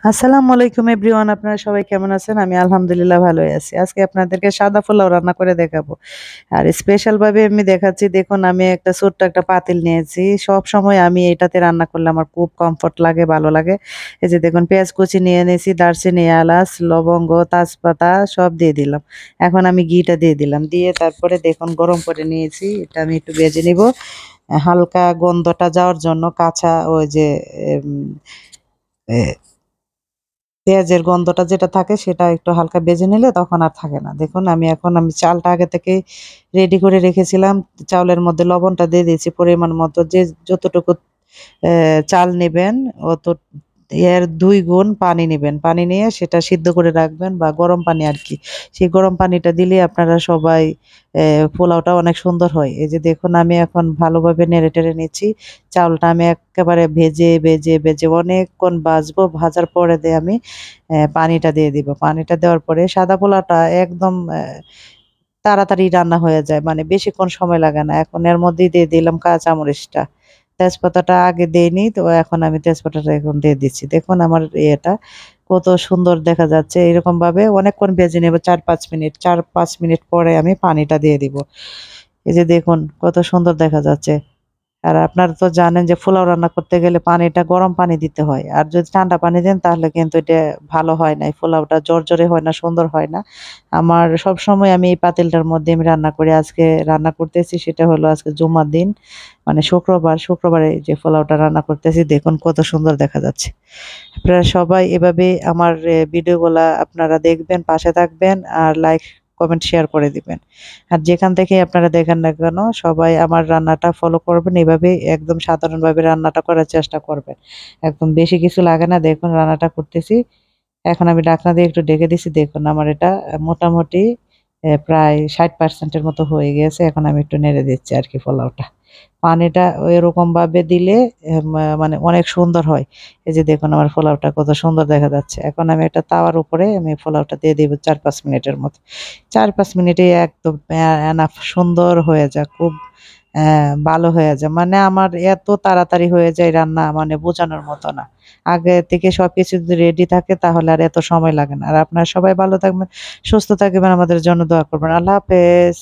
আসসালামু আলাইকুম এভরিওয়ান, আপনারা সবাই কেমন আছেন? আমি আলহামদুলিল্লাহ ভালোই আছি। আজকে আপনাদেরকে সাদা পোলাও রান্না করে দেখাবো। আর স্পেশাল ভাবে আমি দেখাচ্ছি, দেখুন আমি একটা ছোট্ট একটা পাতিল নিয়েছি। সবসময় আমি এটাতে রান্না করলে আমার খুব কমফোর্ট লাগে, ভালো লাগে। এই যে দেখুন পেঁয়াজ কুচি নিয়ে নিয়েছি, দারচিনি, এলাচ, লবঙ্গ, তেজপাতা সব দিয়ে দিলাম। এখন আমি ঘিটা দিয়ে দিলাম। দিয়ে তারপরে দেখুন গরম করে নিয়েছি। এটা আমি একটু ভেজে নিব। হালকা গন্ধটা যাওয়ার জন্য কাঁচা ওই যে এম এ পেঁয়াজের গন্ধটা যেটা থাকে সেটা একটু হালকা ভেজে নিলে তখন আর থাকে না। দেখুন আমি চালটা আগে থেকেই রেডি করে রেখেছিলাম। চাউলের মধ্যে লবণটা দিয়ে দিয়েছি পরিমাণ মতো। যে যতটুকু চাল নিবেন অত এর ২ গুণ পানি নিবেন। পানি নিয়ে সেটা সিদ্ধ করে রাখবেন বা গরম পানি আরকি। সেই গরম পানিটা দিলে আপনারা সবাই পোলাওটা অনেক সুন্দর হয়। এই যে দেখুন আমি এখন ভালোভাবে নেড়ে-টেড়ে নিচ্ছি। চাউলটা আমি এক্কেবারে ভেজে অনেকক্ষণ ভাজবো। ভাজার পরে আমি পানিটা দিয়ে দিব। পানিটা দেওয়ার পরে সাদা পোলাওটা একদম তাড়াতাড়ি রান্না হয়ে যায়। মানে বেশিক্ষণ সময় লাগে না। এখন এর মধ্যেই দিয়ে দিলাম কাঁচামরিচটা। তেজপাতাটা আগে দেইনি, তো এখন আমি তেজপাতাটা এখন দিয়ে দিচ্ছি। দেখুন আমার ইয়েটা কত সুন্দর দেখা যাচ্ছে। এরকমভাবে অনেকক্ষণ ভেজে নেব ৪-৫ মিনিট। ৪-৫ মিনিট পরে আমি পানিটা দিয়ে দিব। এই যে দেখুন কত সুন্দর দেখা যাচ্ছে। আর আপনারা তো জানেন যে পোলাও রান্না করতে গেলে পানিটা গরম পানি দিতে হয়। আর যদি ঠান্ডা পানি দেন তাহলে কিন্তু এটা ভালো হয় না। এই পোলাওটা জরজরে হয় না, সুন্দর হয় না। আমার সবসময় আমি এই পাতিলটার মধ্যে আমি রান্না করি। আজকে রান্না করতেছি সেটা হলো আজকে জুমার দিন। মানে শুক্রবার, শুক্রবারে যে পোলাওটা রান্না করতেছি দেখুন কত সুন্দর দেখা যাচ্ছে। আপনারা সবাই এভাবে আমার ভিডিওগুলা আপনারা দেখবেন, পাশে থাকবেন আর লাইক, কমেন্ট, শেয়ার করে দিবেন। আর যেখান থেকেই আপনারা দেখেন না কেন সবাই আমার রান্নাটা ফলো করবেন। এভাবেই একদম সাধারণভাবে রান্নাটা করার চেষ্টা করবেন। একদম বেশি কিছু লাগে না। দেখুন রান্নাটা করতেছি। এখন আমি ঢাকনা দিয়ে একটু ঢেকে দিছি। দেখুন আমার এটা মোটামুটি প্রায় ৬০% এর মতো হয়ে গিয়েছে। এখন আমি একটু নেড়ে দিচ্ছি আরকি পোলাওটা। পানিটা এরকমভাবে দিলে মানে অনেক সুন্দর হয়। এই যে দেখুন আমার পোলাওটা কত সুন্দর দেখা যাচ্ছে। এখন আমি একটা তাওয়ার উপরে আমি পোলাওটা দিয়ে দিব ৪-৫ মিনিটের মতো। ৪-৫ মিনিটেই একদম এনাফ সুন্দর হয়ে যায়। খুব ভালো হয়ে যায়। মানে আমার এত তাড়াতাড়ি হয়ে যায় রান্না, মানে বোঝানোর মতো না। আগে থেকে সবকিছু যদি রেডি থাকে তাহলে আর এত সময় লাগে না। আর আপনারা সবাই ভালো থাকবেন, সুস্থ থাকবেন, আমাদের জন্য দোয়া করবেন। আল্লাহ হাফেজ।